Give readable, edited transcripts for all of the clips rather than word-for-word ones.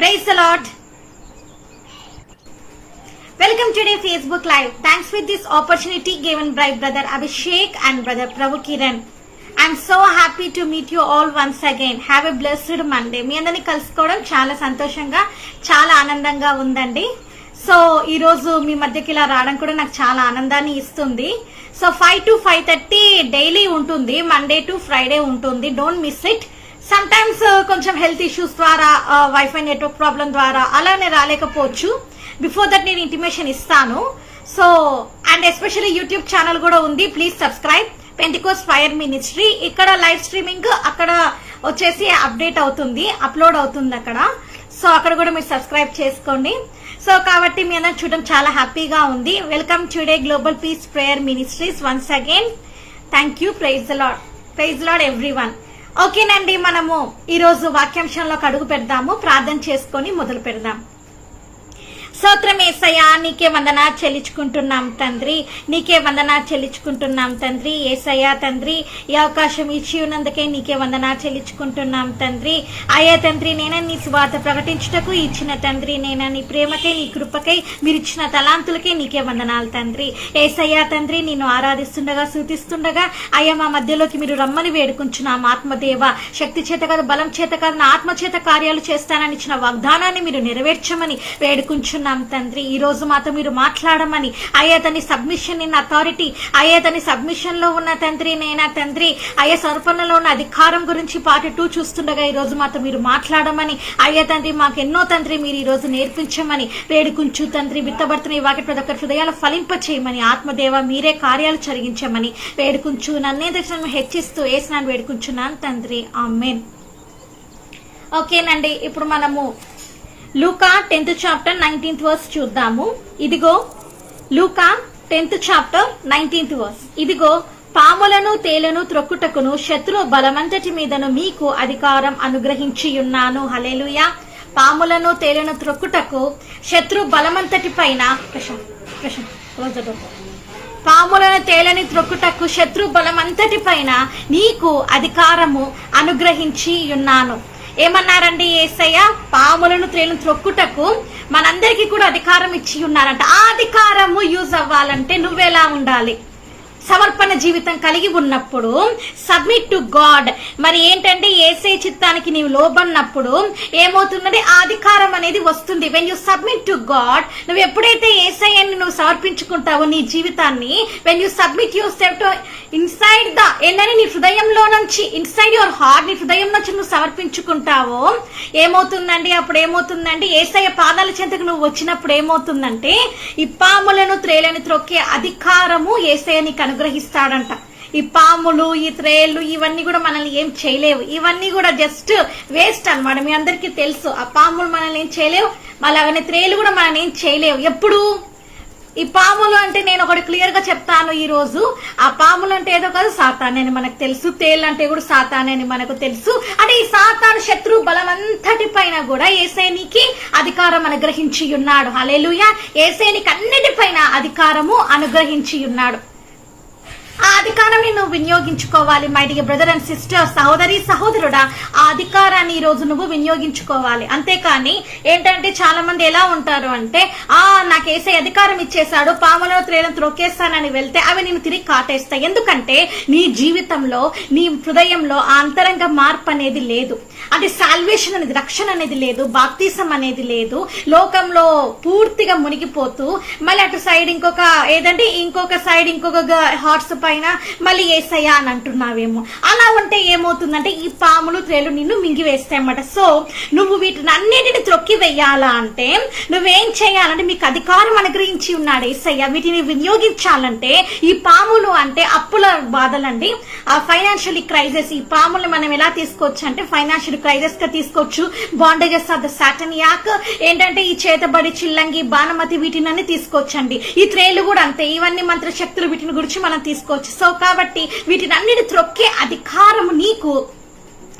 Praise the Lord. Welcome to today's Facebook Live. Thanks for this opportunity given by Brother Abhishek and Brother Prabhu Kiran. I'm so happy to meet you all once again. Have a blessed Monday. మీ అందరిని కలుసుకోవడం చాలా సంతోషంగా చాలా ఆనందంగా ఉందండి. So ఈ రోజు మీ మధ్యకి ఇలా రావడం కూడా నాకు చాలా ఆనందాన్ని ఇస్తుంది. సో 5 to 5:30 డైలీ ఉంటుంది, మండే టు ఫ్రైడే ఉంటుంది. Don't miss it. Some times కొంచెం హెల్త్ ఇష్యూస్ ద్వారా వైఫై నెట్వర్క్ ప్రాబ్లం ద్వారా అలానే రాలేకపోవచ్చు. బిఫోర్ దట్ నేను ఇంటిమేషన్ ఇస్తాను. So and especially YouTube channel కూడా ఉంది, please subscribe. Pentecost fire ministry. ఇక్కడ లైవ్ స్ట్రీమింగ్ అక్కడ వచ్చేసి అప్డేట్ అవుతుంది, అప్లోడ్ అవుతుంది అక్కడ. సో అక్కడ కూడా మీరు సబ్స్క్రైబ్ చేసుకోండి. సో కాబట్టి మీ అందరం చూడడం చాలా హ్యాపీగా ఉంది. Welcome today global peace prayer ministries once again. Thank you. Praise the Lord. Praise the Lord everyone. ఓకేనండి, మనము ఈరోజు వాక్యాంశంలోకి అడుగు పెడదాము. ప్రార్థన చేసుకొని మొదలు పెడదాం. స్తోత్రం యేసయ్యా, నీకే వందనా చెల్లించుకుంటున్నాం తండ్రి, నీకే వందనా చెల్లించుకుంటున్నాం తండ్రి. యేసయ్యా తండ్రి, ఈ అవకాశం ఇచ్చి ఉన్నందుకే నీకే వందనా చెల్లించుకుంటున్నాం తండ్రి. అయ్యా తండ్రి, నేనే నీ సువార్త ప్రకటించుటకు ఇచ్చిన తండ్రి, నేనే నీ ప్రేమకై నీ కృపకై మీరు ఇచ్చిన తలాంతులకే నీకే వందనాలు తండ్రి. యేసయ్యా తండ్రి, నిన్ను ఆరాధిస్తుండగా స్తుతిస్తుండగా అయ్యా మా మధ్యలోకి మీరు రమ్మని వేడుకుంటున్నాం. ఆత్మదేవ, శక్తి చేత కాదు బలం చేత కాదు నా ఆత్మ చేత కార్యాలు చేస్తానని ఇచ్చిన వాగ్దానాన్ని మీరు నెరవేర్చమని వేడుకుంటున్నాం తండ్రి. ఈ రోజు మాతో మీరు మాట్లాడమని అయ్యా తని సబ్మిషన్ ఇన్ అథారిటీ, అయ్యా తని సబ్మిషన్ లో ఉన్న తండ్రి నేనా తండ్రి, అయ్యా సమర్పణలో ఉన్న అధికారం గురించి పార్ట్ 2 చూస్తుండగా ఈ రోజు మాతో మీరు మాట్లాడమని అయ్యా తండ్రి మాకెన్నో తండ్రి మీరు ఈ రోజు నేర్పించమని వేడుకుంటూ తండ్రి విత్తబడుతున్న ఈ వాక్య ప్రతి ఒక్కరి హృదయాలు ఫలింప చేయమని ఆత్మదేవ మీరే కార్యాలు జరిగించమని వేడుకుంటూ నన్నే దర్శనం హెచ్చిస్తూ ఏసునాన్ని వేడుకుంటున్నాను తండ్రి. ఆమేన్. ఓకేనండి, ఇప్పుడు మనము లూకా 10th chapter 19th verse చూద్దాము. ఇదిగో లూకా 10th chapter 19th verse. ఇదిగో పాములను తేలను త్రొక్కుటకును శత్రు బలమంతటి మీదను మీకు అధికారం అనుగ్రహించి ఉన్నాను. హల్లెలూయా. పాములను తేలను త్రొక్కుటకు శత్రు బలమంతటి పైన పాములను తేలని త్రొక్కుటకు శత్రు బలమంతటి పైన నీకు అధికారము అనుగ్రహించి ఉన్నాను. ఏమన్నారండి యేసయ్య? పాములను తేలను త్రొక్కుటకు మనందరికీ కూడా అధికారం ఇచ్చి ఉన్నారంట. ఆ అధికారము యూజ్ అవ్వాలంటే నువ్వెలా ఉండాలి? సమర్పణ జీవితం కలిగి ఉన్నప్పుడు, సబ్మిట్ టు గాడ్. మరి ఏంటంటే యేసయ్య చిత్తానికి నీవు లోబడినప్పుడు ఏమవుతుందంటే ఆ అధికారం అనేది వస్తుంది. When you submit to God, నువ్వు ఎప్పుడైతే యేసయ్యని నువ్వు సమర్పించుకుంటావో నీ జీవితాన్ని, when you submit your self to inside the ఏంటని నీ హృదయంలో నుంచి, ఇన్సైడ్ యువర్ హార్ట్, నీ హృదయం నుంచి నువ్వు సమర్పించుకుంటావో ఏమవుతుందండి? అప్పుడు ఏమవుతుందండి? యేసయ్య పాదాల చెంతకు నువ్వు వచ్చినప్పుడు ఏమవుతుందంటే ఈ పాములను త్రేలను త్రొక్కే అధికారము యేసయ్య నీకు అనుగ్రహిస్తాడంట. ఈ పాములు ఈ త్రేళ్లు ఇవన్నీ కూడా మనల్ని ఏం చేయలేవు. ఇవన్నీ కూడా జస్ట్ వేస్ట్ అన్నమాట. మీ అందరికీ తెలుసు ఆ పాములు మనల్ని ఏం చేయలేవు, అలాగనే త్రేళ్లు కూడా మనల్ని ఏం చేయలేవు. ఎప్పుడు ఈ పాములు అంటే నేను ఒకటి క్లియర్ గా చెప్తాను ఈ రోజు. ఆ పాములు అంటే ఏదో కాదు, సాతానే అని మనకు తెలుసు. తేళ్ళు అంటే కూడా సాతానే అని మనకు తెలుసు. అంటే ఈ సాతాను శత్రు బలం అంతటి పైన కూడా యేసయ్యకి అధికారం అనుగ్రహించి ఉన్నాడు. హల్లెలూయా. యేసయ్యకి అన్నిటిపైన అధికారము అనుగ్రహించి ఉన్నాడు. ఆ అధికారాన్ని నువ్వు వినియోగించుకోవాలి. My dear brother and sister, సహోదరి సహోదరుడా, ఆ అధికారాన్ని ఈ రోజు నువ్వు వినియోగించుకోవాలి. అంతేకాని ఏంటంటే చాలా మంది ఎలా ఉంటారు అంటే నాకు యేసయ్య అధికారం ఇచ్చేశాడు, పాములను త్రేలను త్రొక్కేస్తానని వెళ్తే అవి నేను తిరిగి కాటేస్తాయి. ఎందుకంటే నీ జీవితంలో నీ హృదయంలో ఆ అంతరంగ మార్పు అనేది లేదు. అంటే సాల్వేషన్ అనేది, రక్షణ అనేది లేదు, బాప్తిసం అనేది లేదు. లోకంలో పూర్తిగా మునిగిపోతూ మళ్ళీ అటు సైడ్ ఇంకొక సైడ్ ఇంకొక హార్ట్స్ పైన మళ్ళీ యేసయ్య అని అంటున్నావేమో. అలా ఉంటే ఏమవుతుందంటే ఈ పాములు త్రేలు నిన్ను మింగివేస్తాయన్నమాట. సో నువ్వు వీటిని అన్నిటిని త్రొక్కి వెయ్యాలా అంటే నువ్వేం చేయాలంటే మీకు అధికారం అనుగ్రహించి ఉన్నాడు యేసయ్య. వీటిని వినియోగించాలంటే ఈ పాములు అంటే అప్పుల బాధలండి, ఆ ఫైనాన్షియల్ క్రైసిస్. ఈ పాములు మనం ఎలా తీసుకోవచ్చు అంటే ఫైనాన్షియల్ క్రైసిస్ గా తీసుకోవచ్చు. బాండేజెస్ ఆఫ్ ద సాటన్ యాక్ ఏంటంటే ఈ చేతబడి చిల్లంగి బాణమతి వీటిని తీసుకోవచ్చండి. ఈ త్రేలు కూడా అంతే, ఇవన్నీ మంత్ర శక్తులు వీటిని గురించి మనం తీసుకోవచ్చు. సో కాబట్టి వీటిని అన్నిటి త్రొక్కే అధికారము నీకు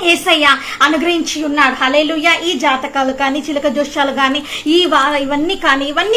యేసయ్య అనుగ్రహించి ఉన్నాడు. హల్లెలూయా. ఈ జాతకాలు కానీ చిలక జోష్యాలు కానీ ఇవన్నీ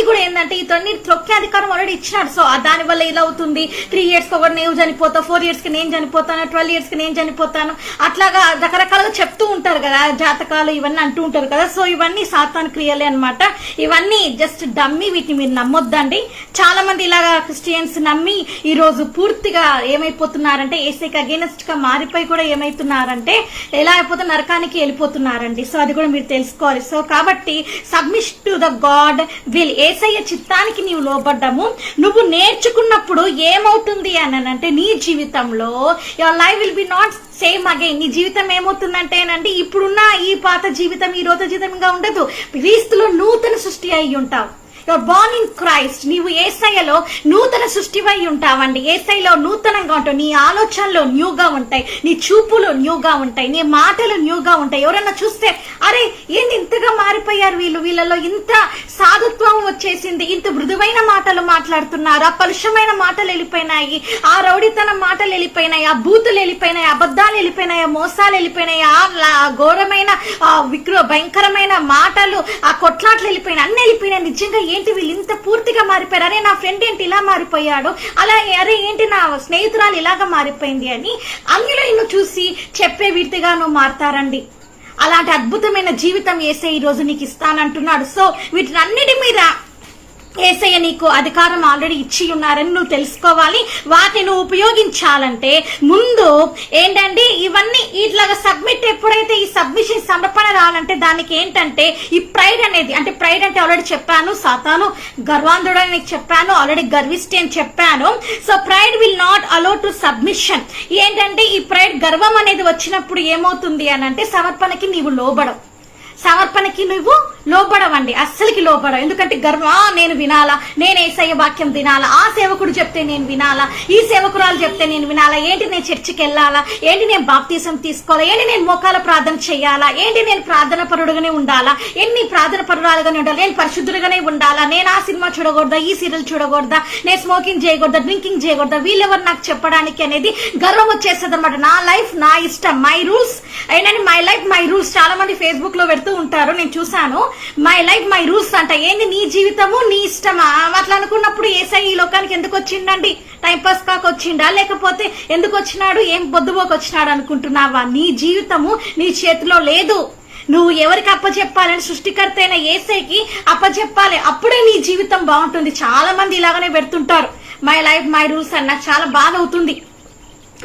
కూడా ఏంటంటే ఇతన్ని త్రొక్కే అధికారం ఆల్రెడీ ఇచ్చినాడు. సో దాని వల్ల ఇలా అవుతుంది, 3 years ఒకటి నేను చనిపోతాను, 4 years కి నేను చనిపోతాను, 12 years కి నేను చనిపోతాను, అట్లాగా రకరకాలుగా చెప్తూ ఉంటారు కదా జాతకాలు, ఇవన్నీ అంటూ ఉంటారు కదా. సో ఇవన్నీ సాతాను క్రియలే అనమాట. ఇవన్నీ జస్ట్ డమ్మీ, వీటిని మీరు నమ్మొద్దండి. చాలా మంది ఇలాగా క్రిస్టియన్స్ నమ్మి ఈ రోజు పూర్తిగా ఏమైపోతున్నారంటే యేసయ్యకి అగైనెస్ట్ గా మారిపోయి కూడా ఏమైతున్నారంటే ఎలా అయిపోతే నరకానికి వెళ్ళిపోతున్నారండి. సో అది కూడా మీరు తెలుసుకోవాలి. సో కాబట్టి submit to the God will, Yesayya చిత్తానికి నీవు లోబడ్డము నువ్వు నేర్చుకున్నప్పుడు ఏమవుతుంది అని అంటే నీ జీవితంలో your life will be not same again. నీ జీవితం ఏమవుతుందంటేనండి ఇప్పుడున్న ఈ పాత జీవితం ఈ రోజు జీవితంగా ఉండదు. క్రీస్తులో నూతన సృష్టి అయి ఉంటావు. Your Born in Christ. నీవు యేసయ్యలో నూతన సృష్టివై ఉంటావండి. యేసయ్యలో నూతనంగా ఉంటావు. నీ ఆలోచనలు న్యూగా ఉంటాయి, నీ చూపులు న్యూగా ఉంటాయి, నీ మాటలు న్యూగా ఉంటాయి. ఎవరన్నా చూస్తే అరే ఏంటి ఇంతగా మారిపోయారు వీళ్ళలో ఇంత సాధుత్వం వచ్చేసింది, ఇంత మృదువైన మాటలు మాట్లాడుతున్నారు, ఆ పలుషమైన మాటలు వెళ్ళిపోయినాయి, ఆ రౌడితనం మాటలు వెళ్ళిపోయినాయి, ఆ బూతులు వెళ్ళిపోయినాయి, అబద్ధాలు వెళ్ళిపోయినాయి, మోసాలు వెళ్ళిపోయినాయి, ఆ ఘోరమైన భయంకరమైన మాటలు, ఆ కొట్లాట్లు వెళ్ళిపోయినాయి, అన్ని వెళ్ళిపోయినాయి. నిజంగా ఏంటి వీళ్ళు ఇంత పూర్తిగా మారిపోయారు, అరే నా ఫ్రెండ్ ఏంటి ఇలా మారిపోయాడు, అలా అరే ఏంటి నా స్నేహితురాలు ఇలాగా మారిపోయింది అని అందులో నిన్ను చూసి చెప్పే వీటిగా నువ్వు మారతారండి. అలాంటి అద్భుతమైన జీవితం యేసయ్య ఈ రోజు నీకు ఇస్తానంటున్నాడు. సో వీటినన్నిటి మీద యేసయ్య నీకు అధికారం ఆల్రెడీ ఇచ్చి ఉన్నారని నువ్వు తెలుసుకోవాలి. వాటిని నువ్వు ఉపయోగించాలంటే ముందు ఏంటంటే ఇవన్నీ ఇట్లాగా సబ్మిట్, ఎప్పుడైతే ఈ సబ్మిషన్ సమర్పణ రావాలంటే దానికి ఏంటంటే ఈ ప్రైడ్ అనేది, అంటే ప్రైడ్ అంటే ఆల్రెడీ చెప్పాను సాతాను గర్వాంధుడు అని నీకు చెప్పాను, ఆల్రెడీ గర్విష్టి అని చెప్పాను. So pride will not allow to submission. ఏంటంటే ఈ ప్రైడ్ గర్వం అనేది వచ్చినప్పుడు ఏమవుతుంది అని అంటే సమర్పణకి నీవు లోబడవు. సమర్పణకి నువ్వు లోబడవండి, అస్సలకి లోబడవు. ఎందుకంటే నేను వినాలా, నేను యేసయ్య వాక్యం వినాలా, ఆ సేవకుడు చెప్తే నేను వినాలా, ఈ సేవకురాలు చెప్తే నేను వినాలా, ఏంటి నేను చర్చికి వెళ్ళాలా, ఏంటి నేను బాప్తీసం తీసుకోవాలా, ఏంటి నేను మోకాల ప్రార్థన చేయాలా, ఏంటి నేను ప్రార్థన పరుడుగానే ఉండాలా, ఎన్ని ప్రార్థన పరురాలుగానే ఉండాలి, నేను పరిశుద్ధులుగానే ఉండాలా, నేను ఆ సినిమా చూడకూడదా, ఈ సీరియల్ చూడకూడదా, నేను స్మోకింగ్ చేయకూడదా, డ్రింకింగ్ చేయకూడదా, వీళ్ళెవరు నాకు చెప్పడానికి అనేది గర్వం వచ్చేస్తుంది అనమాట. నా లైఫ్ నా ఇష్టం, మై రూల్స్ ఏంటంటే మై లైఫ్ మై రూల్స్. చాలా మంది ఫేస్బుక్ లో పెడుతూ ఉంటారు, నేను చూసాను, మై లైఫ్ మై రూల్స్ అంట. ఏంది నీ జీవితము నీ ఇష్టమా? అట్లా అనుకున్నప్పుడు యేసయ్య ఈ లోకానికి ఎందుకు వచ్చిండండి? టైంపాస్ కాక వచ్చిండా, లేకపోతే ఎందుకు వచ్చినాడు, ఏం పొద్దుపోక వచ్చినాడు అనుకుంటున్నావా? నీ జీవితము నీ చేతిలో లేదు. నువ్వు ఎవరికి అప్పచెప్పాలని సృష్టికర్త అయిన యేసయ్యకి అప్పచెప్పాలి, అప్పుడే నీ జీవితం బాగుంటుంది. చాలా మంది ఇలాగనే పెడుతుంటారు మై లైఫ్ మై రూల్స్ అని. నాకు చాలా బాధ అవుతుంది.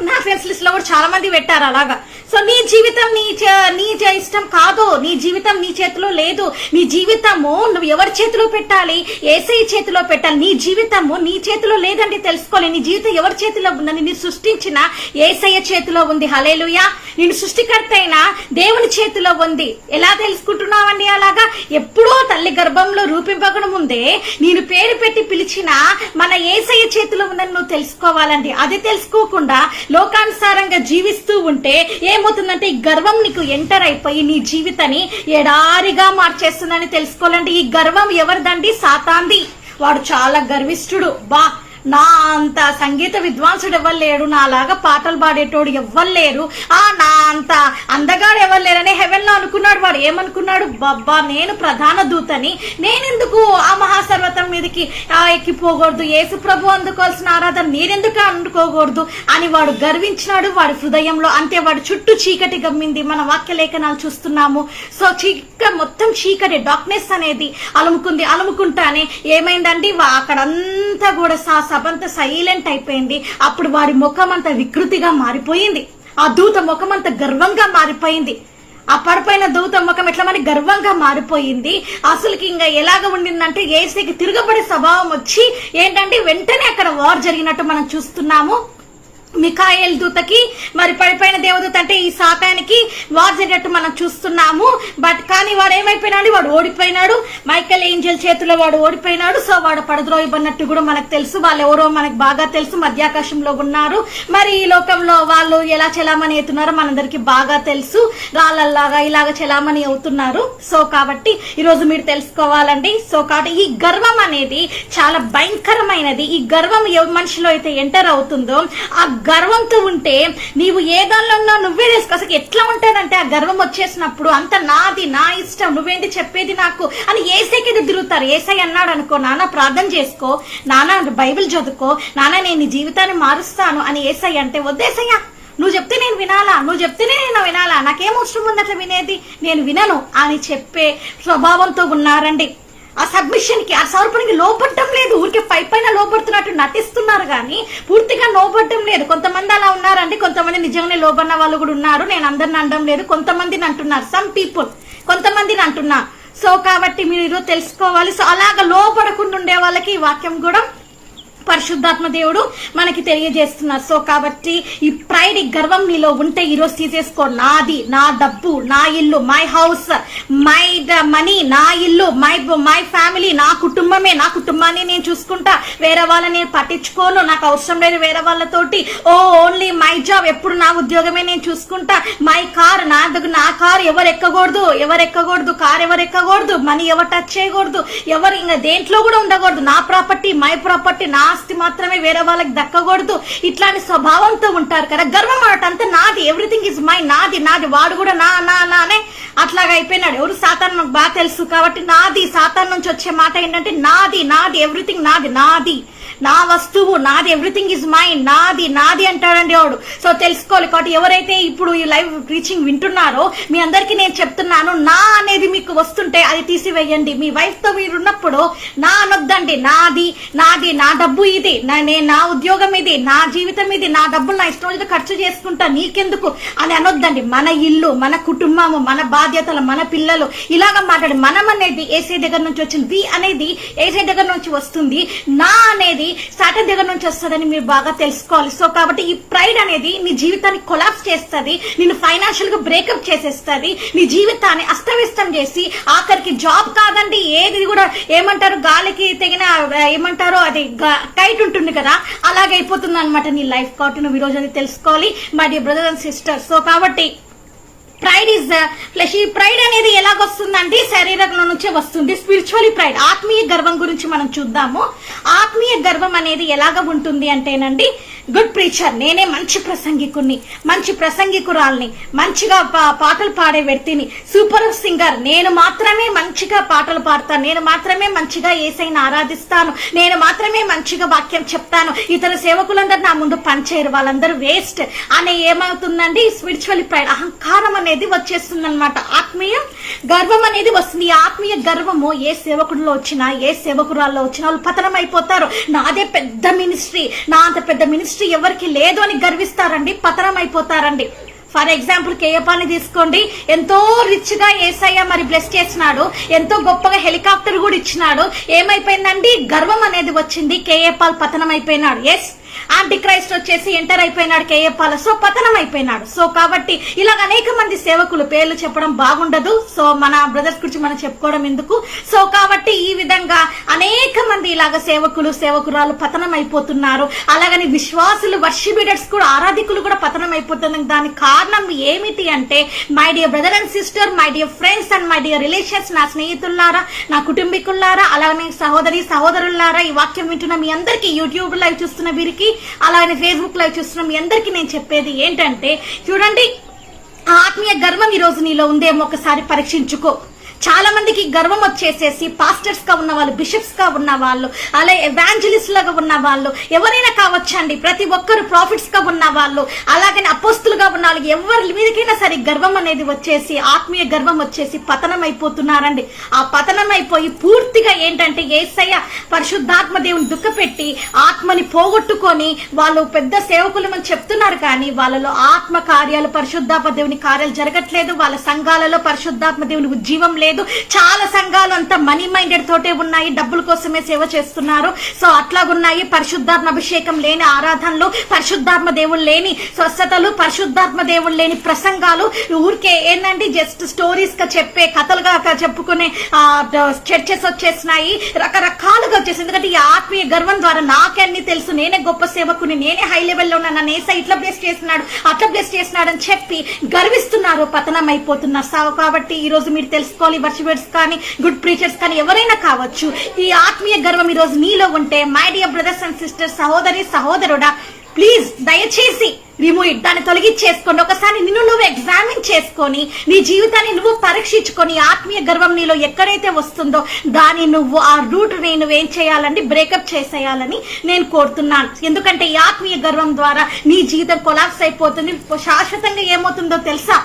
నా ఫ్రెండ్స్ లిస్ట్ లో కూడా చాలా మంది పెట్టారు అలాగా. సో నీ జీవితం నీ ఇష్టం కాదు, నీ జీవితం నీ చేతిలో లేదు. నీ జీవితము నువ్వు ఎవరి చేతిలో పెట్టాలి? యేసయ్య చేతిలో పెట్టాలి. నీ జీవితము నీ చేతిలో లేదంటే తెలుసుకోవాలి. నీ జీవితం ఎవరి చేతిలో ఉందని నీ సృష్టించిన యేసయ్య చేతిలో ఉంది. హల్లెలూయా. నేను సృష్టికర్త అయిన దేవుని చేతిలో ఉంది. ఎలా తెలుసుకుంటున్నావండి అలాగా? ఎప్పుడో తల్లి గర్భంలో రూపింపక ముందే నేను పేరు పెట్టి పిలిచిన మన యేసయ్య చేతిలో ఉందని నువ్వు తెలుసుకోవాలండి. అది తెలుసుకోకుండా లోకానుసారంగా జీవిస్తూ ఉంటే ఏమవుతుందంటే ఈ గర్వం నీకు ఎంటర్ అయిపోయి నీ జీవితాన్ని ఎడారిగా మార్చేస్తుందని తెలుసుకోవాలంటే ఈ గర్వం ఎవరిదండి? సాతాంది. వాడు చాలా గర్విష్ఠుడు. నా అంత సంగీత విద్వాంసుడు ఎవ్వలేడు, నాలాగా పాటలు పాడేటోడు ఎవ్వలేరు, నా అంత అందగాడు ఎవ్వలేరని హెవెన్ లో అనుకున్నాడు. వాడు ఏమనుకున్నాడు? బాబా నేను ప్రధాన దూతని, నేనెందుకు ఆ మహాసర్వతం మీదకి ఎక్కిపోకూడదు, యేసు ప్రభు అందుకోవాల్సిన ఆరాధన నేనెందుకు అందుకోకూడదు అని వాడు గర్వించినాడు వాడి హృదయంలో. అంతే, వాడు చుట్టూ చీకటి గమ్మింది. మన వాక్య లేఖనాలు చూస్తున్నాము. సో మొత్తం చీకటి, డార్క్నెస్ అనేది అలుముకుంటానే ఏమైందండి, అక్కడంతా కూడా సభంతా సైలెంట్ అయిపోయింది. అప్పుడు వాడి ముఖం అంతా వికృతిగా మారిపోయింది. ఆ దూత ముఖం అంతా గర్వంగా మారిపోయింది. ఆ పడిపోయిన దూత ముఖం ఎట్లా మరి గర్వంగా మారిపోయింది. అసలుకి ఇంకా ఎలాగ ఉండిందంటే యేసయ్యకి తిరగబడే స్వభావం వచ్చి ఏంటంటే వెంటనే అక్కడ వార్ జరిగినట్టు మనం చూస్తున్నాము. మిఖాయేల్ దూతకి మరి పడిపోయిన దేవదూత అంటే ఈ సాతానికి వార్ జరిగినట్టు మనం చూస్తున్నాము. బట్ కానీ వాడు ఏమైపోయినాడు? వాడు ఓడిపోయినాడు. మైకేల్ ఏంజెల్ చేతిలో వాడు ఓడిపోయినాడు. సో వాడు పడద్రోయబడినట్టు కూడా మనకు తెలుసు. వాళ్ళు ఎవరో మనకు బాగా తెలుసు, మధ్యాకాశంలో ఉన్నారు. మరి ఈ లోకంలో వాళ్ళు ఎలా చలామణి అవుతున్నారో మనందరికి బాగా తెలుసు. రాళ్ళల్లాగా ఇలాగ చలామణి అవుతున్నారు. సో కాబట్టి ఈరోజు మీరు తెలుసుకోవాలండి. సో కాబట్టి ఈ గర్వం అనేది చాలా భయంకరమైనది. ఈ గర్వం ఏ మనిషిలో అయితే ఎంటర్ అవుతుందో ఆ గర్వంతో ఉంటే నీవు ఏ దానిలో ఉన్నా నువ్వే తెలుసుకో. అసలు ఎట్లా ఉంటదంటే ఆ గర్వం వచ్చేసినప్పుడు అంత నాది, నా ఇష్టం, నువ్వేంటి చెప్పేది నాకు అని ఏసైకి తిరుగుతారు. ఏసై అన్నాడు అనుకో, నాన్న ప్రార్థన చేసుకో, నాన్న బైబిల్ చదువుకో, నాన్న నేను నీ జీవితాన్ని మారుస్తాను అని ఏసై అంటే, వద్దేసయ్యా నువ్వు చెప్తే నేను వినాలా, నువ్వు చెప్తేనే నేను వినాలా, నాకేం అవసరం ఉంది అట్లా వినేది, నేను వినను అని చెప్పే స్వభావంతో ఉన్నారండి. ఆ సబ్మిషన్ కి, ఆ సమర్పణకి లోపడటం లేదు. ఊరికే పైన లోపడుతున్నట్టు నటిస్తున్నారు కానీ పూర్తిగా లోపడటం లేదు. కొంతమంది అలా ఉన్నారండి, కొంతమంది నిజంగానే లోబడిన వాళ్ళు కూడా ఉన్నారు. నేను అందరిని అనడం లేదు, కొంతమందిని అంటున్నారు, సమ్ పీపుల్ కొంతమందిని అంటున్నా. సో కాబట్టి మీరు తెలుసుకోవాలి. సో అలాగా లోపడకుండా ఉండే వాళ్ళకి ఈ వాక్యం కూడా పరిశుద్ధాత్మ దేవుడు మనకి తెలియజేస్తున్నారు. సో కాబట్టి ఈ ప్రైడ్, ఈ గర్వం నీలో ఉంటే ఈరోజు తీసేసుకో. నాది, నా డబ్బు, నా ఇల్లు, మై హౌస్, మై మనీ, నా ఇల్లు, మై ఫ్యామిలీ, నా కుటుంబమే, నా కుటుంబాన్ని నేను చూసుకుంటా, వేరే వాళ్ళని నేను పట్టించుకోను, నాకు అవసరం లేదు వేరే వాళ్ళతోటి. ఓన్లీ మై జాబ్, ఎప్పుడు నా ఉద్యోగమే నేను చూసుకుంటా. మై కార్, నా కార్ ఎవరు ఎక్కకూడదు, కార్ ఎవరు ఎక్కకూడదు, మనీ ఎవరు టచ్ చేయకూడదు, ఎవరు ఇంకా దేంట్లో కూడా ఉండకూడదు. నా ప్రాపర్టీ, మై ప్రాపర్టీ, నా ఆస్తి మాత్రమే వేరే వాళ్ళకి దక్కకూడదు. ఇట్లాంటి స్వభావంతో ఉంటారు కదా. గర్వం అన్నట్టు అంతా నాది, ఎవ్రీథింగ్ ఇస్ మై, నాది, వాడు కూడా నానే అట్లాగా అయిపోయినాడు. ఎవరు? సాతాను. నాకు బాగా తెలుసు కాబట్టి నాది. సాతాను నుంచి వచ్చే మాట ఏంటంటే నాది, ఎవ్రీథింగ్ నాది, నా వస్తువు నాది, ఎవ్రీథింగ్ ఇస్ మైండ్, నాది అంటాడండి వాడు. సో తెలుసుకోవాలి. కాబట్టి ఎవరైతే ఇప్పుడు ఈ లైవ్ రీచింగ్ వింటున్నారో మీ అందరికీ నేను చెప్తున్నాను, నా అనేది మీకు వస్తుంటే అది తీసివేయండి. మీ వైఫ్ తో మీరు ఉన్నప్పుడు నా అనొద్దండి. నాది, నా డబ్బు ఇది, నా ఉద్యోగం ఇది, నా జీవితం ఇది, నా డబ్బులు నా ఇష్టం వచ్చి ఖర్చు చేసుకుంటా, నీకెందుకు అని అనొద్దండి. మన ఇల్లు, మన కుటుంబము, మన బాధ్యతలు, మన పిల్లలు, ఇలాగ మాట్లాడి మనం అనేది ఏసై దగ్గర నుంచి వచ్చింది, వి అనేది ఏసై దగ్గర నుంచి వస్తుంది, నా అనేది సాటన్ దగ్గర నుంచి వస్తుందని మీరు బాగా తెలుసుకోవాలి. సో కాబట్టి ఈ ప్రైడ్ అనేది నీ జీవితాన్ని కొలాప్స్ చేస్తుంది, నిన్ను ఫైనాన్షియల్ గా బ్రేకప్ చేసేస్తుంది, నీ జీవితాన్ని అస్తవ్యస్తం చేసి ఆఖరికి జాబ్ కాదండి ఏది కూడా ఏమంటారు గాలికి తెగిన ఏమంటారో అది కైట్ ఉంటుంది కదా, అలాగైపోతుంది అనమాట నీ లైఫ్. కాబట్టి నువ్వు ఈ రోజు అది తెలుసుకోవాలి my dear brothers and sisters. So కాబట్టి ప్రైడ్ ఇస్ ఫ్లెష్. ఈ ప్రైడ్ అనేది ఎలాగొస్తుందంటే శరీరంలో నుంచే వస్తుంది. స్పిరిచువల్ ప్రైడ్, ఆత్మీయ గర్వం గురించి మనం చూద్దాము. ఆత్మీయ గర్వం అనేది ఎలాగ ఉంటుంది అంటేనండి, గుడ్ ప్రీచర్, నేనే మంచి ప్రసంగికుని, మంచి ప్రసంగికురాల్ని, మంచిగా పాటలు పాడే వ్యక్తిని, సూపర్ సింగర్, నేను మాత్రమే మంచిగా పాటలు పాడతాను, నేను మాత్రమే మంచిగా యేసయ్యను ఆరాధిస్తాను, నేను మాత్రమే మంచిగా వాక్యం చెప్తాను, ఇతర సేవకులందరూ నా ముందు పనిచేయరు, వాళ్ళందరూ వేస్ట్ అనే ఏమవుతుందండి స్పిరిచువల్ ప్రైడ్, అహంకారం అనేది వచ్చేస్తుంది అనమాట. ఆత్మీయ గర్వం అనేది వస్తుంది. ఈ ఆత్మీయ గర్వము ఏ సేవకుడిలో వచ్చినా, ఏ సేవకురాల్లో వచ్చినా వాళ్ళు పతనం అయిపోతారు. నాదే పెద్ద మినిస్ట్రీ, నా అంత పెద్ద మినిస్ట్రీ ఎవరికి లేదు అని గర్విస్తారండి, పతనం అయిపోతారండి. ఫర్ ఎగ్జాంపుల్ కేఏపాల్ని తీసుకోండి. ఎంతో రిచ్ గా యేసయ్య మరి బ్లెస్ చేసినాడు, ఎంతో గొప్పగా హెలికాప్టర్ కూడా ఇచ్చినాడు. ఏమైపోయిందండి? గర్వం అనేది వచ్చింది, కేఏపాల్ పతనం అయిపోయినాడు. ఎస్, యాంటీ క్రైస్ట్ వచ్చేసి ఎంటర్ అయిపోయినాడు కేఏపాల్, సో పతనం అయిపోయినాడు. సో కాబట్టి ఇలాగ అనేక మంది సేవకులు, పేర్లు చెప్పడం బాగుండదు, సో మన బ్రదర్స్ గురించి మనం చెప్పుకోవడం ఎందుకు. సో కాబట్టి ఈ విధంగా అనేక మంది ఇలాగ సేవకులు, సేవకురాలు పతనం అయిపోతున్నారు. అలాగని విశ్వాసులు, వర్షిపీడర్స్ కూడా, ఆరాధికులు కూడా పతనం అయిపోతున్నారు. దానికి కారణం ఏమిటి అంటే, my dear brother and sister, my dear friends and my dear relations, నా స్నేహితులారా, నా కుటుంబీకులారా, అలాగే సహోదరి సహోదరులారా, ఈ వాక్యం వింటున్న మీ అందరికీ, యూట్యూబ్ లైవ్ చూస్తున్న వీరికి, అలాగే ఫేస్బుక్ లైవ్ చూస్తున్న మీ అందరికీ నేను చెప్పేది ఏంటంటే, చూడండి, ఆత్మీయ గర్వం ఈ రోజు నీలో ఉందేమో ఒకసారి పరీక్షించుకో. చాలా మందికి గర్వం వచ్చేసేసి పాస్టర్స్ గా ఉన్న వాళ్ళు, బిషప్స్ గా ఉన్న వాళ్ళు, అలాగే ఎవాంజలిస్ట్ లాగా ఉన్న వాళ్ళు, ఎవరైనా కావచ్చండి, ప్రతి ఒక్కరు ప్రాఫిట్స్ గా ఉన్న వాళ్ళు, అలాగే అపోస్తులుగా ఉన్న వాళ్ళు, ఎవరి మీదకైనా సరే గర్వం అనేది వచ్చేసి, ఆత్మీయ గర్వం వచ్చేసి పతనం అయిపోతున్నారండి. ఆ పతనం అయిపోయి పూర్తిగా ఏంటంటే యేసయ్య పరిశుద్ధాత్మ దేవుని దుఃఖపెట్టి ఆత్మని పోగొట్టుకొని వాళ్ళు పెద్ద సేవకులు అని చెప్తున్నారు, కానీ వాళ్ళలో ఆత్మ కార్యాలు, పరిశుద్ధాత్మ దేవుని కార్యాలు జరగట్లేదు. వాళ్ళ సంఘాలలో పరిశుద్ధాత్మ దేవుని ఉజ్జీవం లేదు. చాలా సంఘాలు అంతా మనీ మైండెడ్ తోటే ఉన్నాయి, డబ్బుల కోసమే సేవ చేస్తున్నారు. సో అట్లాగున్నాయి. పరిశుద్ధాత్మ అభిషేకం లేని ఆరాధనలు, పరిశుద్ధాత్మ దేవుళ్ళు లేని స్వస్థతలు, పరిశుద్ధాత్మ దేవుళ్ళు లేని ప్రసంగాలు, ఊరికే ఏంటంటే జస్ట్ స్టోరీస్ గా చెప్పే, కథలుగా చెప్పుకునే చర్చెస్ వచ్చేసినాయి, రకరకాలుగా వచ్చేసి. ఎందుకంటే ఈ ఆత్మీయ గర్వం ద్వారా నాకన్నీ తెలుసు, నేనే గొప్ప సేవకుని, నేనే హై లెవెల్లో ఉన్నా, నన్ను ఏసై ఇట్లా బ్లెస్ చేస్తున్నాడు, అట్లా బ్లెస్ చేస్తున్నాడు అని చెప్పి గర్విస్తున్నారు, పతనం అయిపోతున్నారు. కాబట్టి ఈ రోజు మీరు తెలుసుకోవాలి, వర్షిపర్స్ కానీ, గుడ్ ప్రీచర్స్ కానీ, ఎవరైనా కావచ్చు, ఈ ఆత్మీయ గర్వం ఈ రోజు నీలో ఉంటే, my dear brothers and sisters, సహోదరి సహోదరుడా, ప్లీజ్ దయచేసి రిమూవ్ ఇట్, దాన్ని తొలగించేసుకోండి. ఒకసారి నిన్ను నువ్వు ఎగ్జామిన్ చేసుకొని నీ జీవితాన్ని నువ్వు పరీక్షించుకొని ఆత్మీయ గర్వం నీలో ఎక్కడైతే వస్తుందో దాన్ని నువ్వు ఆ రూట్ నువ్వేం చేయాలండి, బ్రేకప్ చేసేయాలని నేను కోరుతున్నాను. ఎందుకంటే ఈ ఆత్మీయ గర్వం ద్వారా నీ జీవితం కొలాప్స్ అయిపోతుంది. శాశ్వతంగా ఏమవుతుందో తెలుసా?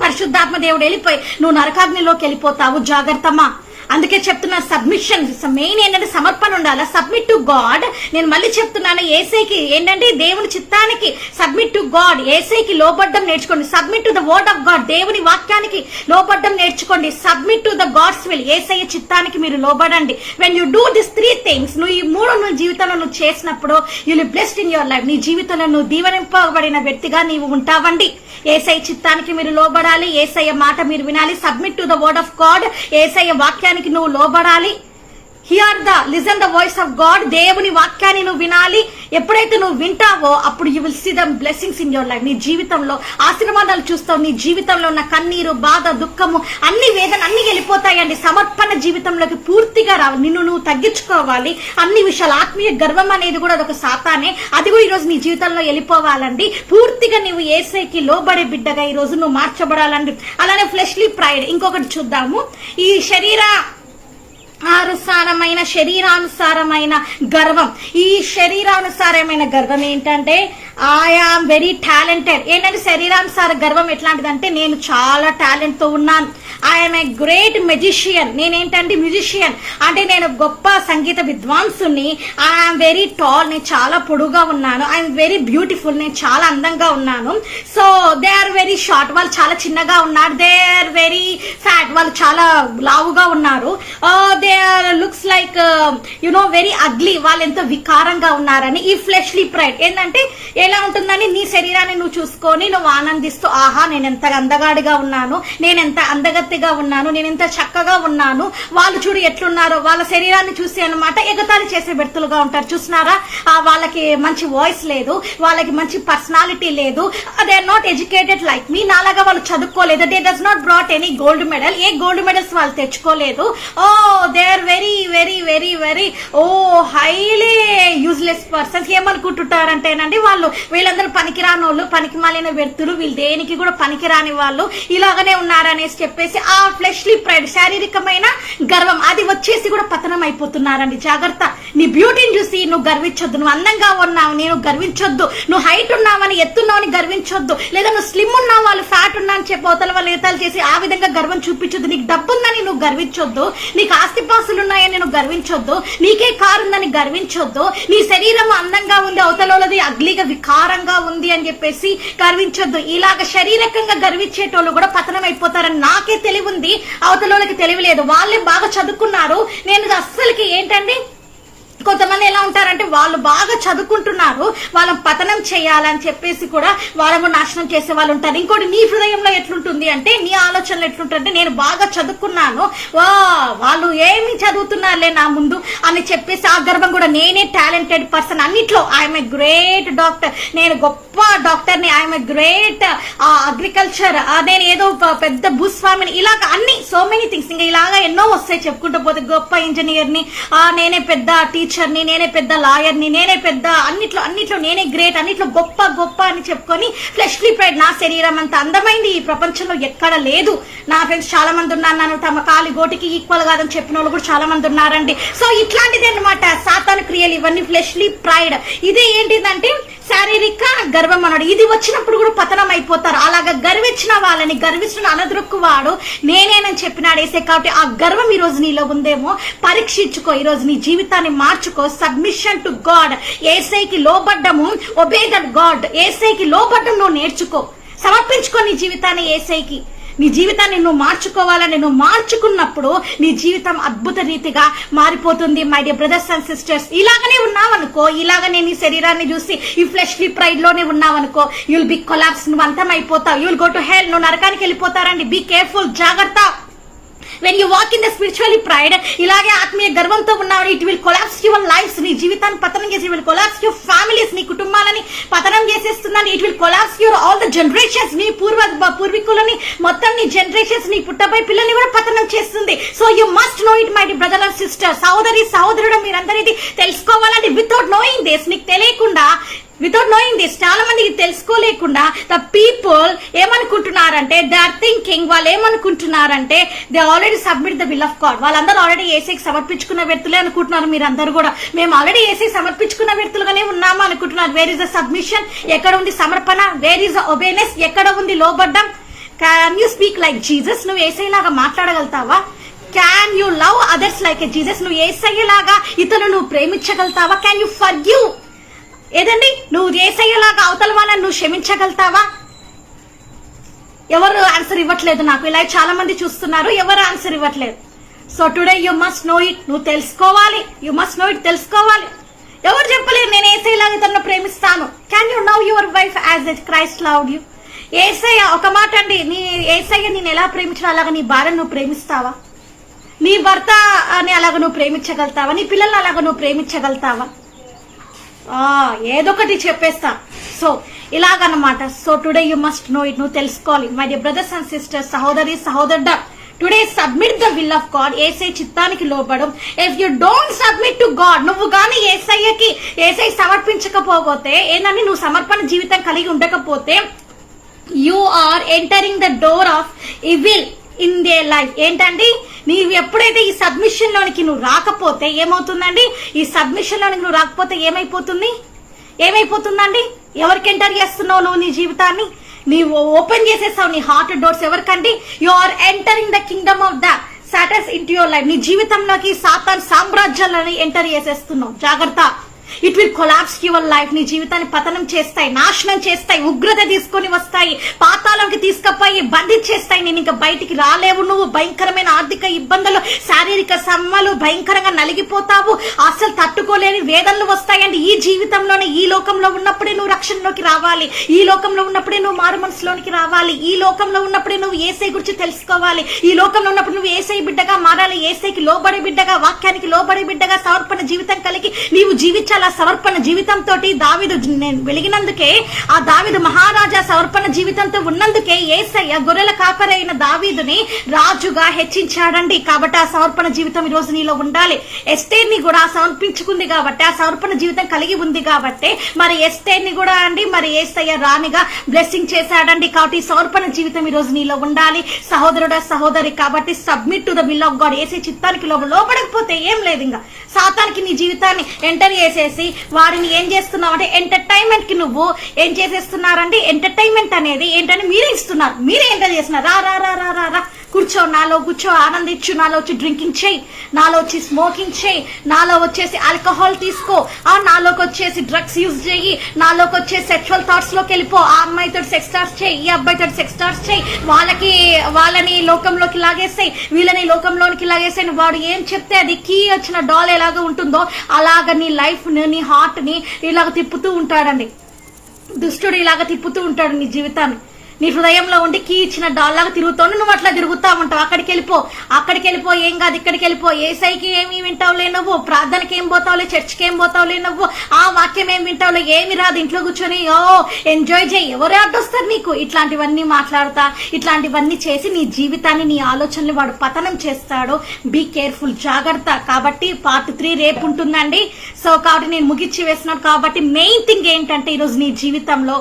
పరిశుద్ధాత్మ దేవుడు వెళ్ళిపోయి నువ్వు నరకాగ్నిలోకి వెళ్ళిపోతావు. జాగ్రత్తమా. అందుకే చెప్తున్నా, సబ్మిషన్ మెయిన్ ఏంటంటే సమర్పణ ఉండాలి. Submit to God. నేను మళ్ళీ చెప్తున్నాను, ఏసైకి ఏంటంటే దేవుని చిత్తానికి సబ్మిట్ టు గాడ్. ఏసైకి లోబడ్డం నేర్చుకోండి. Submit to the word of God. దేవుని వాక్యానికి లోబడ్డం నేర్చుకోండి. Submit to the God's will. ఏసయ్య చిత్తానికి మీరు లోబడండి. When you do this 3 things, నువ్వు ఈ 3 నువ్వు జీవితంలో నువ్వు చేసినప్పుడు you will blessed in your life. నీ జీవితంలో నువ్వు దీవెనింపబడిన వ్యక్తిగా నీవు ఉంటావండి. ఏసయ్య చిత్తానికి మీరు లోబడాలి. ఏసయ్య మాట మీరు వినాలి. Submit to the word of God. ఏసయ్య వాక్యానికి నువ్వు లోబడాలి. Listen the voice of God. దేవుని వాక్యాన్ని నువ్వు వినాలి. ఎప్పుడైతే నువ్వు వింటావో అప్పుడు you will see the blessings in your life. నీ జీవితంలో ఆశీర్వాదాలు చూస్తావు. నీ జీవితంలో ఉన్న కన్నీరు, బాధ, దుఃఖము, అన్ని వేదన అన్ని వెళ్ళిపోతాయండి. సమర్పణ జీవితంలోకి పూర్తిగా రావాలి. నిన్ను నువ్వు తగ్గించుకోవాలి. అన్ని విషయాలు, ఆత్మీయ గర్వం అనేది కూడా అదొక సాతానే. అది కూడా ఈ రోజు నీ జీవితంలో వెళ్ళిపోవాలండి. పూర్తిగా నువ్వు యేసయ్యకి లోబడే బిడ్డగా ఈ రోజు నువ్వు మార్చబడాలండి. అలానే ఫ్లెష్లీ ప్రైడ్. ఇంకొకటి చూద్దాము. ఈ శరీరానుసారమైన గర్వం. ఈ శరీరానుసారమైన గర్వం ఏంటంటే ఐ ఆమ్ వెరీ టాలెంటెడ్. ఏంటంటే శరీరానుసార గర్వం ఎట్లాంటిదంటే నేను చాలా టాలెంట్ తో ఉన్నాను. I'm a great magician. నేనేంటంటే మ్యూజిషియన్, అంటే నేను గొప్ప సంగీత విద్వాంసుని. I'm very tall. నేను చాలా పొడుగా ఉన్నాను. I'm very beautiful. నేను చాలా అందంగా ఉన్నాను. So they are very short. వాళ్ళు చాలా చిన్నగా ఉన్నారు. They are very fat. వాళ్ళు చాలా లావుగా ఉన్నారు. They are looks like very ugly. వాళ్ళు ఎంతో వికారంగా ఉన్నారని. ఈ ఫ్లెష్లీ ప్రైడ్ ఏంటంటే ఎలా ఉంటుందని నీ శరీరాన్ని నువ్వు చూసుకొని నువ్వు ఆనందిస్తూ, ఆహా నేను ఎంత అందగాడిగా ఉన్నాను, నేను ఎంత అందగత్తిగా ఉన్నాను, నేను ఎంత చక్కగా ఉన్నాను, వాళ్ళు చూడు ఎట్లున్నారో, వాళ్ళ శరీరాన్ని చూసి అన్నమాట ఎగతాళి చేసే వ్యక్తులుగా ఉంటారు. చూసినారా? వాళ్ళకి మంచి వాయిస్ లేదు, వాళ్ళకి మంచి పర్సనాలిటీ లేదు. They are not educated like me. నాలాగా వాళ్ళు చదువుకోలేదు. They does not brought any gold medal. A gold medals వాళ్ళు తెచ్చుకోలేదు. They are very very very very highly useless persons. ఏమనుకుంటుంటారంటేనండి, వాళ్ళు వీళ్ళందరూ పనికిరాని వాళ్ళు, పనికి మాలిన వ్యక్తులు, వీళ్ళు దేనికి కూడా పనికిరాని వాళ్ళు, ఇలాగనే ఉన్నారనేసి చెప్పేసి ఆ ఫ్లెష్లీ ప్రైడ్, శారీరకమైన గర్వం, అది వచ్చేసి కూడా పతనం అయిపోతున్నారండి. జాగ్రత్త. నీ బ్యూటీని చూసి నువ్వు గర్వించొద్దు. నువ్వు అందంగా ఉన్నావు నేను గర్వించొద్దు. నువ్వు హైట్ ఉన్నావని, ఎత్తున్నావని గర్వించొద్దు. లేదా నువ్వు స్లిమ్ ఉన్నావు వాళ్ళు ఫ్యాట్ ఉన్నా అని చెప్పి అవతల వాళ్ళు ఏతాలు చేసి ఆ విధంగా గర్వం చూపించొద్దు. నీకు డబ్బు ఉందని నువ్వు గర్వించొద్దు. నీకు ఆస్తిపాస్తులు ఉన్నాయని నువ్వు గర్వించొద్దు. నీకే కారు ఉందని గర్వించొద్దు. నీ శరీరం అందంగా ఉంది, అవతలది అగ్లీగా వికారంగా ఉంది అని చెప్పేసి గర్వించొద్దు. ఇలాగ శారీరకంగా గర్వించేటోళ్ళు కూడా పతనం అయిపోతారని నాకే తెలివి ఉంది, అవతలకి తెలివి లేదు. వాళ్ళే బాగా చదువుకున్నారు. నేను అస్సలకి ఏంటండి, కొంతమంది ఎలా ఉంటారంటే వాళ్ళు బాగా చదువుకుంటున్నారు, వాళ్ళని పతనం చేయాలని చెప్పేసి కూడా వాళ్ళను నాశనం చేసే వాళ్ళు ఉంటారు. ఇంకోటి, నీ హృదయంలో ఎట్లుంటుంది అంటే, నీ ఆలోచనలు ఎట్లుంటుందంటే, నేను బాగా చదువుకున్నాను, వాళ్ళు ఏమి చదువుతున్నారులే నా ముందు అని చెప్పేసి ఆ గర్వం కూడా. నేనే టాలెంటెడ్ పర్సన్ అన్నిట్లో. ఐఎమ్ ఏ గ్రేట్ డాక్టర్, నేను గొప్ప డాక్టర్ని, ఐఎమ్ ఏ గ్రేట్ అగ్రికల్చర్, నేను ఏదో పెద్ద భూస్వామిని, ఇలాగ అన్ని సో మెనీ థింగ్స్. ఇంకా ఇలాగా ఎన్నో వస్తాయి చెప్పుకుంటూ పోతే. గొప్ప ఇంజనీర్ని, నేనే పెద్ద టీచర్ని, నేనే పెద్ద లాయర్ని, నేనే పెద్ద అన్నిట్లో నేనే గ్రేట్, అన్నిట్లో గొప్ప గొప్ప అని చెప్పుకొని ఫ్లెష్లీ ప్రైడ్. నా శరీరం అంత అందమైంది ఈ ప్రపంచంలో ఎక్కడ లేదు. నా ఫ్రెండ్స్ చాలా మంది ఉన్నారు, నన్ను తమ కాలి గోటికి ఈక్వల్ కాదని చెప్పిన వాళ్ళు కూడా చాలా మంది ఉన్నారండి. సో ఇట్లాంటిది అనమాట సాతాను క్రియలు ఇవన్నీ, ఫ్లెష్లీ ప్రైడ్. ఇదే ఏంటిదంటే శారీరక గర్వం అన్నాడు. ఇది వచ్చినప్పుడు కూడా పతనం అయిపోతారు. అలాగా గర్వించిన వాళ్ళని, గర్వించిన అనదృక్కువాడు నేనేనని చెప్పినాడు ఏసే. కాబట్టి ఆ గర్వం ఈ రోజు నీలో ఉందేమో పరీక్షించుకో. ఈ రోజు నీ జీవితాన్ని మార్చుకో. Submission to God. ఏసైకి లోబడ్డము, ఒబే దట్ గాడ్. ఏసైకి లోబడ్డం నువ్వు నేర్చుకో. సమర్పించుకో నీ జీవితాన్ని ఏసైకి. నీ జీవితాన్ని నువ్వు మార్చుకోవాలని, నువ్వు మార్చుకున్నప్పుడు నీ జీవితం అద్భుత రీతిగా మారిపోతుంది. My dear brothers and sisters, ఇలాగనే ఉన్నావనుకో, ఇలాగనే నీ శరీరాన్ని చూసి ఈ ఫ్లెష్లీ ప్రైడ్ లోనే ఉన్నావనుకో, యూ విల్ బి కొలాప్స్. నువ్వు అంతం అయిపోతావు. You will go to hell. నువ్వు నరకానికి వెళ్ళిపోతారండి. Be careful. జాగ్రత్త. when you walk in the spiritually pride, ఇలాగే ఆత్మీయ గర్వంతో ఉన్నావు, it will collapse your lifes. నీ జీవితాన్ని పతనం చేసి, it will collapse your families. నీ కుటుంబాలని పతనం చేసేస్తుందని. It will collapse your all the generations. నీ పూర్వీకులని మొత్తం, నీ జనరేషన్స్, నీ పుట్టబోయే పిల్లల్ని కూడా పతనం చేస్తుంది. So you must know it my dear brother and sister. సహోదరుడు మీరందరూ ఇది తెలుసుకోవాలంటే, వితౌట్ నోయింగ్ దిస్, నీకు తెలియకుండా వితౌట్ నోయింగ్ దిస్, చాలా మందికి తెలుసుకోలేకుండా ద పీపుల్ ఏమనుకుంటున్నారంటే, దే ఆర్ థింకింగ్, వాళ్ళు ఏమనుకుంటున్నారంటే they already submit the will of God. వాళ్ళందరూ ఆల్రెడీ యేసుకి సమర్పించుకున్న వ్యక్తులే అనుకుంటున్నారు. మీరు అందరూ కూడా మేము ఆల్రెడీ యేసుకి సమర్పించుకున్న వ్యక్తులుగానే ఉన్నామా అనుకుంటున్నారు. Where is the submission? ఎక్కడ ఉంది సమర్పణ? Where is the obedience? ఎక్కడ ఉంది లోబడ్డం? Can you speak like Jesus? నువ్వు యేసయ్యలాగా మాట్లాడగలుగుతావా? Can you love others like a Jesus? నువ్వు యేసయ్యలాగా ఇతరులను నువ్వు ప్రేమించగలుగుతావా? Can you forgive? ఏదండి, నువ్వు యేసయ్యలాగా అవతల వాళ్ళని నువ్వు క్షమించగలుగుతావా? ఎవరు ఆన్సర్ ఇవ్వట్లేదు నాకు. ఇలా చాలా మంది చూస్తున్నారు, ఎవరు ఆన్సర్ ఇవ్వట్లేదు. So today you must know it. నువ్వు తెలుసుకోవాలి, యూ మస్ట్ నో ఇట్, తెలుసుకోవాలి. ఎవరు చెప్పలేరు నేను యేసయ్యలాగా తనను ప్రేమిస్తాను. Can you love your wife as a Christ loved you? యేసయ్య ఒక మాట అండి, నీ యేసయ్య నేను ఎలా ప్రేమించడం అలాగా నీ భార్యను నువ్వు ప్రేమిస్తావా? నీ భర్త అని అలాగ నువ్వు ప్రేమించగలుగుతావా? నీ పిల్లల్ని అలాగ నువ్వు ప్రేమించగలుగుతావా? ఏదొకటి చెప్పేస్తా. సో ఇలాగనమాట. So today you must know it. నువ్వు తెలుసుకోవాలి. My dear brothers and sisters, సహోదరి సహోదరుడా, today submit the will of God. యేసయ్య చిత్తానికి లోబడం. If you don't submit to God, నువ్వు గాని యేసయ్య సమర్పించకపోతే, ఏంటంటే నువ్వు సమర్పణ జీవితం కలిగి ఉండకపోతే, you are entering the door of evil in their life. ఏంటండి, నీవు ఎప్పుడైతే ఈ సబ్మిషన్ లోనికి నువ్వు రాకపోతే ఏమవుతుందండి? ఈ సబ్మిషన్ లోనికి నువ్వు రాకపోతే ఏమైపోతుందండి? ఎవరికి ఎంటర్ చేస్తున్నావు నువ్వు నీ జీవితాన్ని? నీవు ఓపెన్ చేసేస్తావు నీ హార్ట్ డోర్స్. ఎవరికండి? You are entering the kingdom of the Satans into your life. నీ జీవితంలోకి సాతాన్ సామ్రాజ్యాలని ఎంటర్ చేసేస్తున్నావు. జాగ్రత్త. It will collapse your life. నీ జీవితాన్ని పతనం చేస్తాయి, నాశనం చేస్తాయి, ఉగ్రత తీసుకొని వస్తాయి, పాతాళంకి తీసుకుపోయి బంధించేస్తాయి. నేను ఇంకా బయటికి రాలేవు. నువ్వు భయంకరమైన ఆర్థిక ఇబ్బందులు, శారీరక సమ్మలు, భయంకరంగా నలిగిపోతావు. అసలు తట్టుకోలేని వేదనలు వస్తాయండి. ఈ జీవితంలోనే, ఈ లోకంలో ఉన్నప్పుడే నువ్వు రక్షణలోకి రావాలి. ఈ లోకంలో ఉన్నప్పుడే నువ్వు మారు మనసులోనికి రావాలి. ఈ లోకంలో ఉన్నప్పుడే నువ్వు యేసయ్య గురించి తెలుసుకోవాలి. ఈ లోకంలో ఉన్నప్పుడు నువ్వు యేసయ్య బిడ్డగా మారాలి. యేసయ్యకి లోబడే బిడ్డగా, వాక్యానికి లోబడే బిడ్డగా సమర్పణ జీవితం కలిగి నీవు జీవించాలి. సమర్పణ జీవితంతో దావీదు వెలిగినందుకే, ఆ దావీదు మహారాజా సమర్పణ జీవితంతో ఉన్నందుకే యేసయ్య గొర్రెల కాపరైన దావీదుని రాజుగా హెచ్చించాడండి. కాబట్టి ఆ సమర్పణ జీవితం ఈ రోజు నీలో ఉండాలి. ఎస్తేర్ని కూడా సమర్పించుకుంది కాబట్టి, ఆ సమర్పణ జీవితం కలిగి ఉంది కాబట్టి, మరి ఎస్తేర్ని కూడా అండి మరి యేసయ్య రాణిగా బ్లెస్సింగ్ చేశాడండి. కాబట్టి సమర్పణ జీవితం ఈ రోజు నీలో ఉండాలి సహోదరుడా సహోదరి. కాబట్టి submit to the will of God. యేసయ్య చిత్తానికి లోబడకపోతే ఏం లేదు, ఇంకా సాతానికి నీ జీవితాన్ని ఎంటర్ చేసేసి వారిని ఏం చేస్తున్నావు అంటే ఎంటర్టైన్మెంట్ కి నువ్వు ఏం చేసేస్తున్నారంటే, ఎంటర్టైన్మెంట్ అనేది ఏంటంటే మీరే ఇస్తున్నారు, మీరే ఎంటర్ చేస్తున్నారు. రా రా రా రా రా కూర్చో, నాలో కూర్చో, ఆనందించు, నాలో వచ్చి డ్రింకింగ్ చేయి, నాలో వచ్చి స్మోకింగ్ చేయి, నాలో వచ్చేసి ఆల్కహాల్ తీసుకో, నాలోకి వచ్చేసి డ్రగ్స్ యూజ్ చేయి, నాలోకి వచ్చేసి సెక్షువల్ థాట్స్ లోకి వెళ్ళిపో, ఆ అమ్మాయితో సెక్స్ థాట్స్ చేయి, ఈ అబ్బాయితో సెక్స్ థాట్స్ చేయి, వాళ్ళని లోకంలోకి లాగేస్తాయి, వీళ్ళని లోకంలోనికి లాగేస్తాయి. వాడు ఏం చెప్తే అది కీ వచ్చిన డాల్ ఎలాగ ఉంటుందో అలాగ నీ లైఫ్ నీ హార్ట్ ని ఇలాగ తిప్పుతూ ఉంటాడండి. దుష్టుడు ఇలాగ తిప్పుతూ ఉంటాడు నీ జీవితాన్ని. నీ హృదయంలో ఉండి కీ ఇచ్చిన డాల్లాగా తిరుగుతావు, నువ్వు అట్లా తిరుగుతా ఉంటావు. అక్కడికి వెళ్ళిపో, ఏం కాదు, ఇక్కడికి వెళ్ళిపో. ఏసైకి ఏమి వింటావులే నువ్వు, ప్రార్థనకి ఏం పోతావులే, చర్చ్కి ఏం పోతావులే నువ్వు, ఆ వాక్యం ఏం వింటావులే, ఏమి రాదు, ఇంట్లో కూర్చొని ఎంజాయ్ చేయి, ఎవరు అడ్డొస్తారు నీకు? ఇట్లాంటివన్నీ మాట్లాడతా, ఇట్లాంటివన్నీ చేసి నీ జీవితాన్ని, నీ ఆలోచనలు వాడు పతనం చేస్తాడు. బీ కేర్ఫుల్, జాగ్రత్త. కాబట్టి పార్ట్ 3 రేపు ఉంటుందండి. సో కాబట్టి నేను ముగిచ్చి వేస్తున్నాను. కాబట్టి మెయిన్ థింగ్ ఏంటంటే ఈరోజు నీ జీవితంలో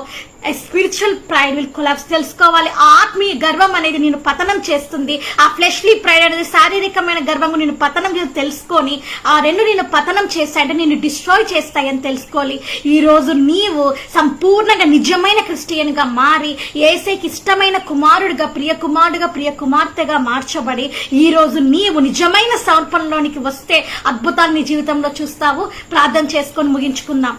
స్పిరిచువల్ ప్రైడ్ విల్ కొలాప్స్. తెలుసుకోవాలి, ఆత్మీయ గర్వం అనేది నేను పతనం చేస్తుంది. ఆ ఫ్లెష్లీ ప్రైడ్ అనేది శారీరకమైన గర్వం నేను పతనం తెలుసుకొని, ఆ రెండు నేను పతనం చేస్తాయంటే నేను డిస్ట్రాయ్ చేస్తాయని తెలుసుకోవాలి. ఈ రోజు నీవు సంపూర్ణంగా నిజమైన క్రిస్టియన్ గా మారి యేసయ్యకి ఇష్టమైన కుమారుడిగా, ప్రియ కుమారుడిగా, ప్రియ కుమార్తెగా మార్చబడి ఈ రోజు నీవు నిజమైన సమర్పణలోనికి వస్తే అద్భుతాలు నీ జీవితంలో చూస్తావు. ప్రార్థన చేసుకొని ముగించుకుందాం.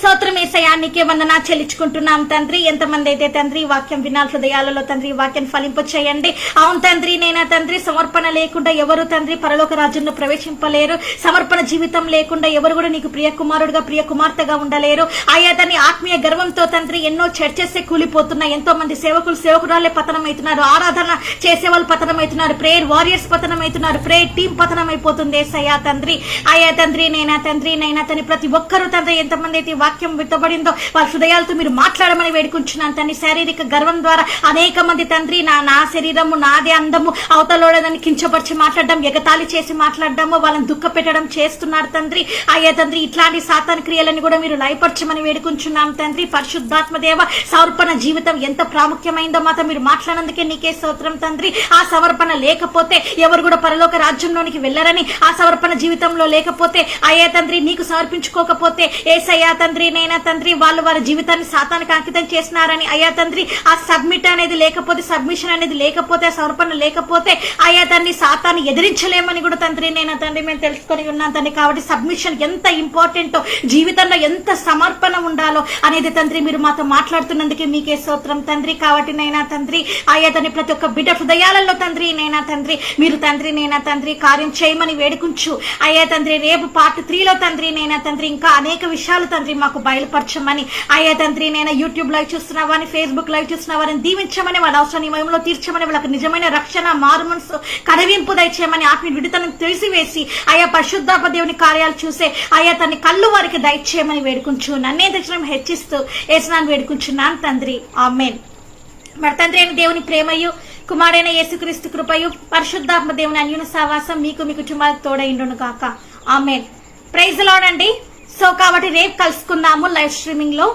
స్తోత్రం యేసయ్యా, నీకే వందనా చెల్లించుకుంటున్నాం తండ్రి. ఎంతమంది అయితే తండ్రి ఈ వాక్యం వినాలి హృదయాలలో తండ్రి ఈ వాక్యం ఫలింప చేయండి. అవును తండ్రి, నేనా తండ్రి సమర్పణ లేకుండా ఎవరు తండ్రి పరలోక రాజ్యంలో ప్రవేశింపలేరు. సమర్పణ జీవితం లేకుండా ఎవరు కూడా నీకు ప్రియ కుమారుడుగా, ప్రియ కుమార్తెగా ఉండలేరు. ఆయా దాన్ని ఆత్మీయ గర్వంతో తండ్రి ఎన్నో చర్చెస్ కూలిపోతున్నాయి. ఎంతో మంది సేవకురాలే పతనమవుతున్నారు, ఆరాధన చేసేవాళ్ళు పతనమవుతున్నారు, ప్రేయర్ వారియర్స్ పతనమవుతున్నారు, ప్రేయర్ టీం పతనమైపోతుంది. యేసయ్యా తండ్రి, ఆయా తండ్రి, నేనా తండ్రి, నైనా తండ్రి ప్రతి ఒక్కరూ తండ్రి ఎంతమంది అయితే వాక్యం విత్తబడిందో వాళ్ళ హృదయాలతో మీరు మాట్లాడమని వేడుకుంటున్నాను తండ్రి. శారీరక గర్వం ద్వారా అనేక మంది తండ్రి నా శరీరము నాదే అందము అవతలోడదని కించపరిచి మాట్లాడడం, ఎగతాళి చేసి మాట్లాడడము, వాళ్ళని దుఃఖ పెట్టడం చేస్తున్నారు తండ్రి. అయ్యా తండ్రి ఇట్లాంటి సాతాను క్రియలని కూడా మీరు లయపరచమని వేడుకుంటున్నాం తండ్రి. పరిశుద్ధాత్మ దేవ, సమర్పణ జీవితం ఎంత ప్రాముఖ్యమైందో మాతో మీరు మాట్లాడినందుకే నీకే స్తోత్రం తండ్రి. ఆ సమర్పణ లేకపోతే ఎవరు కూడా పరలోక రాజ్యంలోనికి వెళ్ళరని, ఆ సమర్పణ జీవితంలో లేకపోతే అయ్యా తండ్రి నీకు సమర్పించుకోకపోతే ఏసయ్యా తండ్రి నైనా తండ్రి వాళ్ళు వారి జీవితాన్ని సాతానికి అంకితం చేసినారని అయ్యా తండ్రి, ఆ సబ్మిట్ అనేది లేకపోతే, సబ్మిషన్ అనేది లేకపోతే, ఆ సమర్పణ లేకపోతే అయ్యా తండ్రి సాతాన్ని ఎదిరించలేమని కూడా తండ్రి నైనా తండ్రి మేము తెలుసుకొని ఉన్నాం తండ్రి. కాబట్టి సబ్మిషన్ ఎంత ఇంపార్టెంటో, జీవితంలో ఎంత సమర్పణ ఉండాలో అనేది తండ్రి మీరు మాతో మాట్లాడుతున్నందుకే మీకే స్తోత్రం తండ్రి. కాబట్టి నైనా తండ్రి అయ్యా తండ్రి ప్రతి ఒక్క బిడ్డ హృదయాలలో తండ్రి నైనా తండ్రి మీరు తండ్రి నైనా తండ్రి కార్యం చేయమని వేడుకుంటూ అయ్యా తండ్రి రేపు పార్ట్ 3లో తండ్రి నైనా తండ్రి ఇంకా అనేక విషయాలు తండ్రి మాకు బయలుపరచమని అయ్యా తండ్రి నేను యూట్యూబ్ లైవ్ చూస్తున్నావని, ఫేస్బుక్ లైవ్ చూస్తున్నావని దీవించమని, వాళ్ళ అవసరాన్ని మహిమలో తీర్చమని, వాళ్ళకి నిజమైన రక్షణ, మారుమనసు, కడవింపు దయచేయమని, ఆత్మీయ విడుదలను తెలిసివేసి అయ్యా పరిశుద్ధాత్మ దేవుని కార్యాలు చూసే అయ్యా తన కళ్ళు వారికి దయచేయమని వేడుకుంటూ నన్నే దక్షిణం హెచ్చిస్తూ ఏసునాన్ని వేడుకుంటున్నాను తండ్రి. ఆమేన్. మరి తండ్రి అయిన దేవుని ప్రేమయు, కుమారైన యేసుక్రీస్తు కృపయు, పరిశుద్ధాత్మ దేవుని అన్యున సహవాసం మీకు మీ కుటుంబాలకు తోడైండును గాక. ఆమేన్. ప్రైజ్ లార్డ్ అండి. సో కాబట్టి రేపు కలుసుకుందాము లైవ్ స్ట్రీమింగ్ లో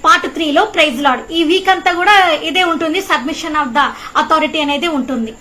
పార్ట్ 3లో. Praise Lord. ఈ వీక్ అంతా కూడా ఇదే ఉంటుంది, సబ్మిషన్ ఆఫ్ ద అథారిటీ అనేది ఉంటుంది.